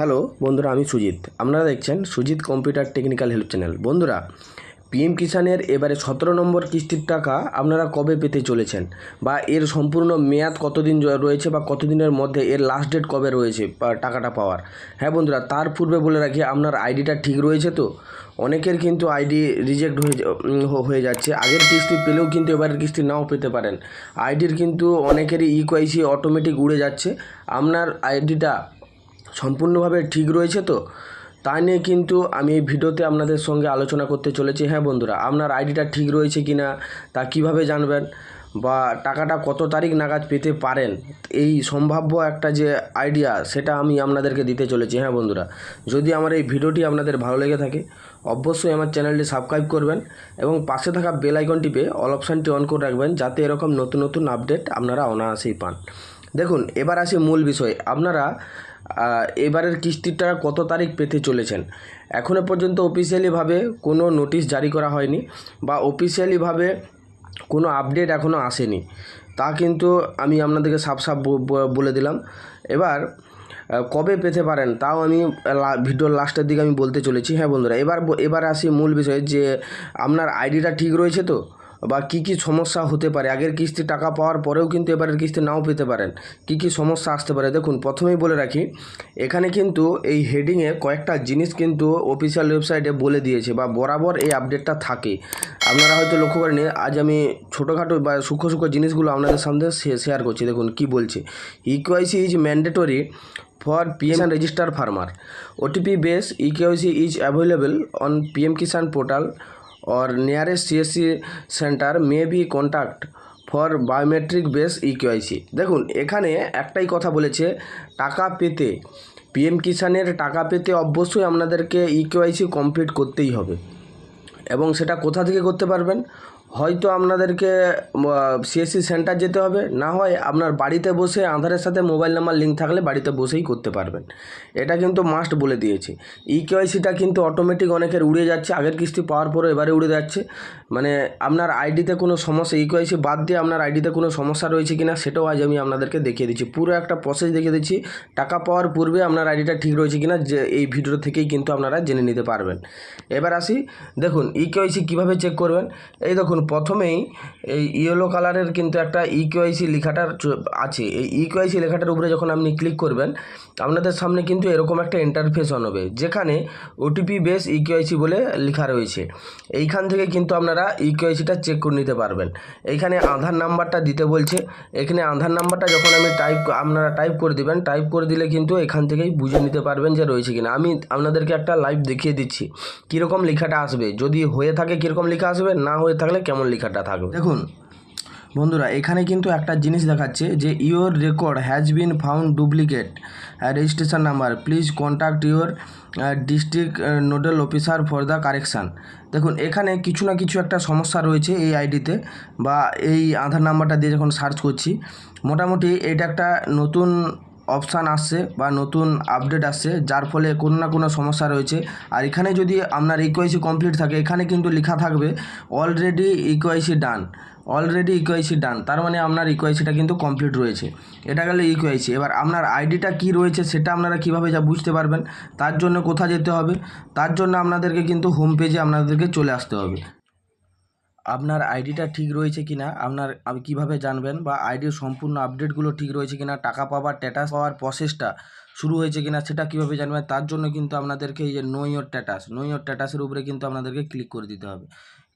Hello বন্ধুরা, আমি সুজিত। আপনারা দেখছেন Sujit computer technical help channel. বন্ধুরা, পিএম কিষাণের এবারে 17 নম্বর কিস্তির টাকা আপনারা কবে পেতে চলেছেন, বা এর সম্পূর্ণ মেয়াদ কতদিন রয়েছে, বা কতদিনের মধ্যে এর লাস্ট ডেট কবে রয়েছে টাকাটা পাওয়ার। হ্যাঁ বন্ধুরা, তার পূর্বে বলে রাখি, আপনার আইডিটা ঠিক রয়েছে তো? অনেকের কিন্তু আইডি রিজেক্ট হয়ে যাচ্ছে। আগের কিস্তি পেলেও কিন্তু এবারের কিস্তি নাও পেতে পারেন। আইডির কিন্তু অনেকেরই ইকোয়াইসি অটোমেটিক উড়ে যাচ্ছে। আপনার আইডিটা সম্পূর্ণভাবে ঠিক রয়েছে তো? তা নিয়ে কিন্তু আমি এই ভিডিওতে আপনাদের সঙ্গে আলোচনা করতে চলেছি। হ্যাঁ বন্ধুরা, আপনার আইডিটা ঠিক রয়েছে কি না তা কীভাবে জানবেন, বা টাকাটা কত তারিখ নাগাদ পেতে পারেন, এই সম্ভাব্য একটা যে আইডিয়া সেটা আমি আপনাদেরকে দিতে চলেছি। হ্যাঁ বন্ধুরা, যদি আমার এই ভিডিওটি আপনাদের ভালো লেগে থাকে অবশ্যই আমার চ্যানেলটি সাবস্ক্রাইব করবেন এবং পাশে থাকা বেল আইকন টিপে অল অপশানটি অন করে রাখবেন, যাতে এরকম নতুন নতুন আপডেট আপনারা অনায়াসেই পান। দেখুন, এবার আসি মূল বিষয়। আপনারা এবারের কিস্তির টাকা কত তারিখ পেতে চলেছেন। এখনও পর্যন্ত অফিসিয়ালিভাবে কোনো নোটিশ জারি করা হয়নি, বা অফিসিয়ালিভাবে কোনো আপডেট এখনও আসেনি। তা কিন্তু আমি আপনাদেরকে সাফ বলে দিলাম। এবার কবে পেতে পারেন তাও আমি ভিডিওর লাস্টের দিকে আমি বলতে চলেছি। হ্যাঁ বন্ধুরা, এবার আসি মূল বিষয়ে, যে আপনার আইডিটা ঠিক রয়েছে তো, বা কী কী সমস্যা হতে পারে। আগের কিস্তি টাকা পাওয়ার পরেও কিন্তু এবারের কিস্তি নাও পেতে পারেন। কী কী সমস্যা আসতে পারে দেখুন, প্রথমেই বলে রাখি, এখানে কিন্তু এই হেডিংয়ে কয়েকটা জিনিস কিন্তু অফিসিয়াল ওয়েবসাইটে বলে দিয়েছে, বা বরাবর এই আপডেটটা থাকে। আপনারা হয়তো লক্ষ্য করেনি, আজ আমি ছোটোখাটো বা সূক্ষ্ম জিনিসগুলো আপনাদের সামনে শেয়ার করছি। দেখুন কি বলছে। EKYC is mandatory for PM Kisan registered farmer. OTP based EKYC is available on PM Kisan portal or nearest CSC center may be contact for biometric based EKYC. দেখুন, এখানে একটাই কথা বলেছে, টাকা পেতে, PM কিষাণের টাকা পেতে অবশ্যই আপনাদেরকে EKYC কমপ্লিট করতেই হবে। এবং সেটা কোথা থেকে করতে পারবেন? হয়তো আপনাদেরকে সিএসসি সেন্টার যেতে হবে, না হয় আপনার বাড়িতে বসে আধারের সাথে মোবাইল নাম্বার লিঙ্ক থাকলে বাড়িতে বসেই করতে পারবেন। এটা কিন্তু মাস্ট বলে দিয়েছে। ইকেওয়াইসিটা কিন্তু অটোমেটিক অনেকের উড়ে যাচ্ছে, আগের কিস্তি পাওয়ার পরে এবারে উড়ে যাচ্ছে। মানে আপনার আইডিতে কোনো সমস্যা, ইকেওয়াইসি বাদ দিয়ে আপনার আইডিতে কোনো সমস্যা রয়েছে কি না সেটাও আজ আমি আপনাদেরকে দেখিয়ে দিচ্ছি। পুরো একটা প্রসেস দেখিয়ে দিচ্ছি। টাকা পাওয়ার পূর্বে আপনার আইডিটা ঠিক রয়েছে কি না, যে এই ভিডিও থেকেই কিন্তু আপনারা জেনে নিতে পারবেন। এবার আসি, দেখুন ইকেওয়াইসি কীভাবে চেক করবেন। এই দেখুন, প্রথমেই এই ইয়েলো কালারের কিন্তু একটা ইকেওয়াইসি লেখাটার আছে। এই ইকেওয়াইসি লেখাটার উপরে যখন আপনি ক্লিক করবেন, আপনাদের সামনে কিন্তু এরকম একটা ইন্টারফেস অন হবে, যেখানে ওটিপি বেস ইকেওয়াইসি বলে লেখা রয়েছে। এইখান থেকে কিন্তু আপনারা ইকেওয়াইসিটা চেক করে নিতে পারবেন। এইখানে আধার নাম্বারটা দিতে বলছে। এখানে আধার নাম্বারটা যখন আপনারা টাইপ করে দিবেন, টাইপ করে দিলে কিন্তু এখান থেকেই বুঝে নিতে পারবেন যে রয়েছে কিনা। আমি আপনাদেরকে একটা লাইভ দেখিয়ে দিচ্ছি কীরকম লেখাটা আসবে, যদি হয়ে থাকে কীরকম লেখা আসবে, না হয়ে থাকলে কেমন লেখাটা থাকবে। দেখুন বন্ধুরা, এখানে কিন্তু একটা জিনিস দেখাচ্ছে যে your record has been found duplicate registration number, please contact your district nodal officer for the correction. দেখুন, এখানে কিছু না কিছু একটা সমস্যা রয়েছে এই আইডিতে, বা এই আধার নাম্বারটা দিয়ে যখন সার্চ করছি, মোটামুটি এটা একটা নতুন অপশান আসছে বা নতুন আপডেট আসছে, যার ফলে কোনো না কোনো সমস্যা রয়েছে। আর এখানে যদি আপনার ইকেওয়াইসি কমপ্লিট থাকে, এখানে কিন্তু লেখা থাকবে অলরেডি ইকেওয়াইসি ডান, অলরেডি ইকেওয়াইসি ডান। তার মানে আপনার ইকেওয়াইসিটা কিন্তু কমপ্লিট রয়েছে। এটা গেল ইকেওয়াইসি। এবার আপনার আইডিটা কী রয়েছে সেটা আপনারা কীভাবে বুঝতে পারবেন, তার জন্য কোথায় যেতে হবে? তার জন্য আপনাদেরকে কিন্তু হোম পেজে আপনাদেরকে চলে আসতে হবে। আপনার আইডিটা ঠিক রয়েছে কি না আপনি কীভাবে জানবেন, বা আইডির সম্পূর্ণ আপডেটগুলো ঠিক রয়েছে কি না, টাকা পাওয়ার স্ট্যাটাস পাওয়ার প্রসেসটা শুরু হয়েছে কি না সেটা কীভাবে জানবেন, তার জন্য কিন্তু আপনাদেরকে এই যে নো ইওর স্ট্যাটাসের উপরে কিন্তু আপনাদেরকে ক্লিক করে দিতে হবে।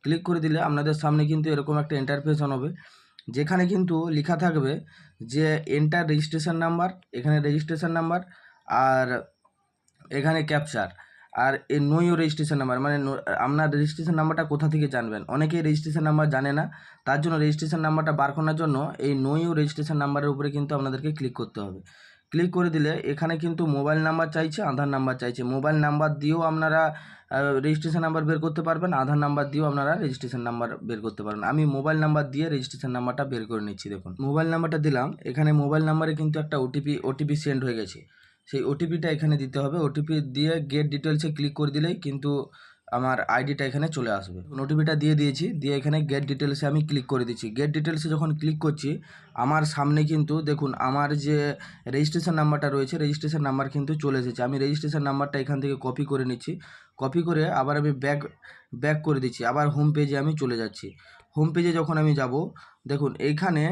ক্লিক করে দিলে আপনাদের সামনে কিন্তু এরকম একটা ইন্টারফেস অন হবে, যেখানে কিন্তু লেখা থাকবে যে এন্টার রেজিস্ট্রেশন নাম্বার, এখানে রেজিস্ট্রেশন নাম্বার, আর এখানে ক্যাপচার, আর এই নো ইওর রেজিস্ট্রেশন নাম্বার, মানে আপনার রেজিস্ট্রেশন নাম্বারটা কোথা থেকে জানবেন। অনেকেই রেজিস্ট্রেশন নাম্বার জানে না, তার জন্য রেজিস্ট্রেশন নাম্বারটা বার করার জন্য এই নো ইওর রেজিস্ট্রেশন নাম্বারের উপরে কিন্তু আপনাদেরকে ক্লিক করতে হবে। ক্লিক করে দিলে এখানে কিন্তু মোবাইল নাম্বার চাইছে, আধার নাম্বার চাইছে। মোবাইল নাম্বার দিয়েও আপনারা রেজিস্ট্রেশন নাম্বার বের করতে পারবেন, আধার নাম্বার দিয়েও আপনারা রেজিস্ট্রেশন নাম্বার বের করতে পারবেন। আমি মোবাইল নাম্বার দিয়ে রেজিস্ট্রেশন নাম্বারটা বের করে নিচ্ছি। দেখুন, মোবাইল নাম্বারটা দিলাম। এখানে মোবাইল নাম্বারে কিন্তু একটা ওটিপি সেন্ড হয়ে গেছে। সেই ওটিপিটা এখানে দিতে হবে। ওটিপি দিয়ে গেট ডিটেলসে ক্লিক করে দিলেই কিন্তু আমার আইডিটা এখানে চলে আসবে। ওটিপিটা দিয়ে দিয়েছি, দিয়ে এখানে গেট ডিটেলসে আমি ক্লিক করে দিচ্ছি। গেট ডিটেলসে যখন ক্লিক করছি আমার সামনে কিন্তু দেখুন আমার যে রেজিস্ট্রেশন নাম্বারটা রয়েছে, রেজিস্ট্রেশন নাম্বার কিন্তু চলে এসেছে। আমি রেজিস্ট্রেশন নাম্বারটা এখান থেকে কপি করে নিচ্ছি। কপি করে আবার আমি ব্যাক করে দিচ্ছি, আবার হোম পেজে আমি চলে যাচ্ছি। হোম পেজে যখন আমি যাব, দেখুন এইখানে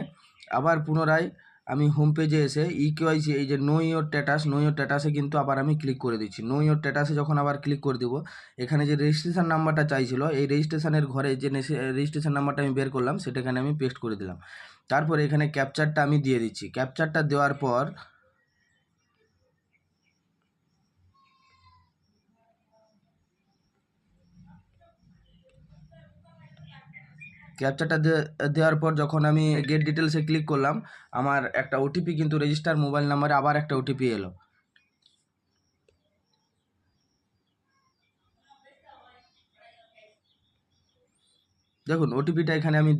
আবার পুনরায় আমি হোম পেজে এসে ইকেওয়াইসি এই যে নো ইওর স্ট্যাটাসে কিন্তু আবার আমি ক্লিক করে দিচ্ছি। নো ইওর স্ট্যাটাসে যখন আবার ক্লিক করে দেবো, এখানে যে রেজিস্ট্রেশন নাম্বারটা চাইছিল, এই রেজিস্ট্রেশনের ঘরে যে রেজিস্ট্রেশন নাম্বারটা আমি বের করলাম সেটা এখানে আমি পেস্ট করে দিলাম। তারপরে এখানে ক্যাপচারটা আমি দিয়ে দিচ্ছি। ক্যাপচারটা দেওয়ার পর দেওয়ার পর যখন আমি গেট ডিটেলসে ক্লিক করলাম, আমার একটা ওটিপি কিন্তু রেজিস্টার মোবাইল নাম্বারে আবার একটা ওটিপি এলো। দেখুন ওটিপিটা এখানে আমি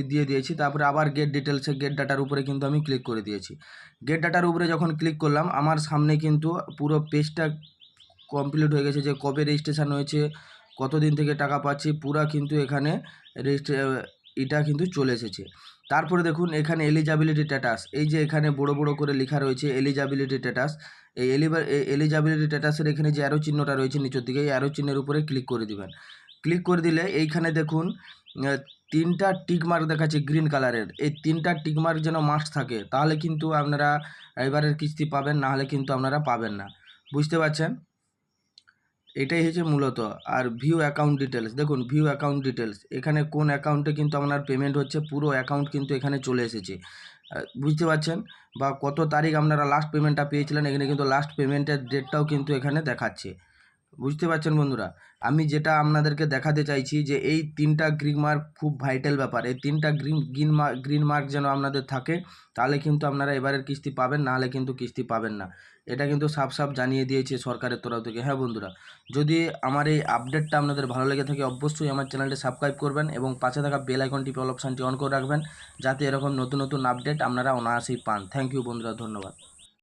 দিয়ে দিয়েছি। তারপরে আবার গেট ডিটেলসে গেট ডাটার উপরে কিন্তু আমি ক্লিক করে দিয়েছি। গেট ডাটার উপরে যখন ক্লিক করলাম আমার সামনে কিন্তু পুরো পেজটা কমপ্লিট হয়ে গেছে, যে কবে রেজিস্ট্রেশন হয়েছে, কতদিন থেকে টাকা পাচ্ছি, পুরা কিন্তু এখানে এটা কিন্তু চলে এসেছে। তারপরে দেখুন এখানে এলিজিবিলিটি স্ট্যাটাস, এই যে এখানে বড় বড় করে লেখা রয়েছে এলিজিবিলিটি স্ট্যাটাস। এই এলিজিবিলিটি স্ট্যাটাসের এখানে যে অ্যারো চিহ্নটা রয়েছে নিচের দিকে, এই অ্যারো চিহ্নের উপরে ক্লিক করে দিবেন। ক্লিক করে দিলে এইখানে দেখুন 3টা টিক মার্ক দেখাচ্ছে গ্রিন কালারের। এই 3টা টিক মার্ক যেন মাস্ট থাকে, তাহলে কিন্তু আপনারা এবারের কিস্তি পাবেন, না হলে কিন্তু আপনারা পাবেন না। বুঝতে পারছেন? এটাই হচ্ছে মূলত। আর ভিউ অ্যাকাউন্ট ডিটেলস, দেখুন ভিউ অ্যাকাউন্ট ডিটেলস, এখানে কোন অ্যাকাউন্টে কিন্তু আপনার পেমেন্ট হচ্ছে, পুরো অ্যাকাউন্ট কিন্তু এখানে চলে এসেছে। বুঝতে পারছেন? বা কত তারিখ আপনারা লাস্ট পেমেন্টটা পেয়েছিলেন, এখানে কিন্তু লাস্ট পেমেন্টের ডেটটাও কিন্তু এখানে দেখাচ্ছে। বুঝতে পারছেন বন্ধুরা? আমি যেটা আপনাদেরকে দেখাতে চাইছি যে এই 3টা গ্রিন মার্ক খুব ভাইটাল ব্যাপার। এই 3টা গ্রিন মার্ক যেন আপনাদের থাকে, তাহলে কিন্তু আপনারা এবারের কিস্তি পাবেন, না হলে কিন্তু কিস্তি পাবেন না। এটা কিন্তু সাফ জানিয়ে দিয়েছে সরকারের তরফ থেকে। হ্যাঁ বন্ধুরা, যদি আমার এই আপডেটটা আপনাদের ভালো লেগে থাকে অবশ্যই আমার চ্যানেলটি সাবস্ক্রাইব করবেন এবং পাশে থাকা বেল আইকনটি অল অপশানটি অন করে রাখবেন, যাতে এরকম নতুন আপডেট আপনারা অনায়াসেই পান। থ্যাংক ইউ বন্ধুরা, ধন্যবাদ।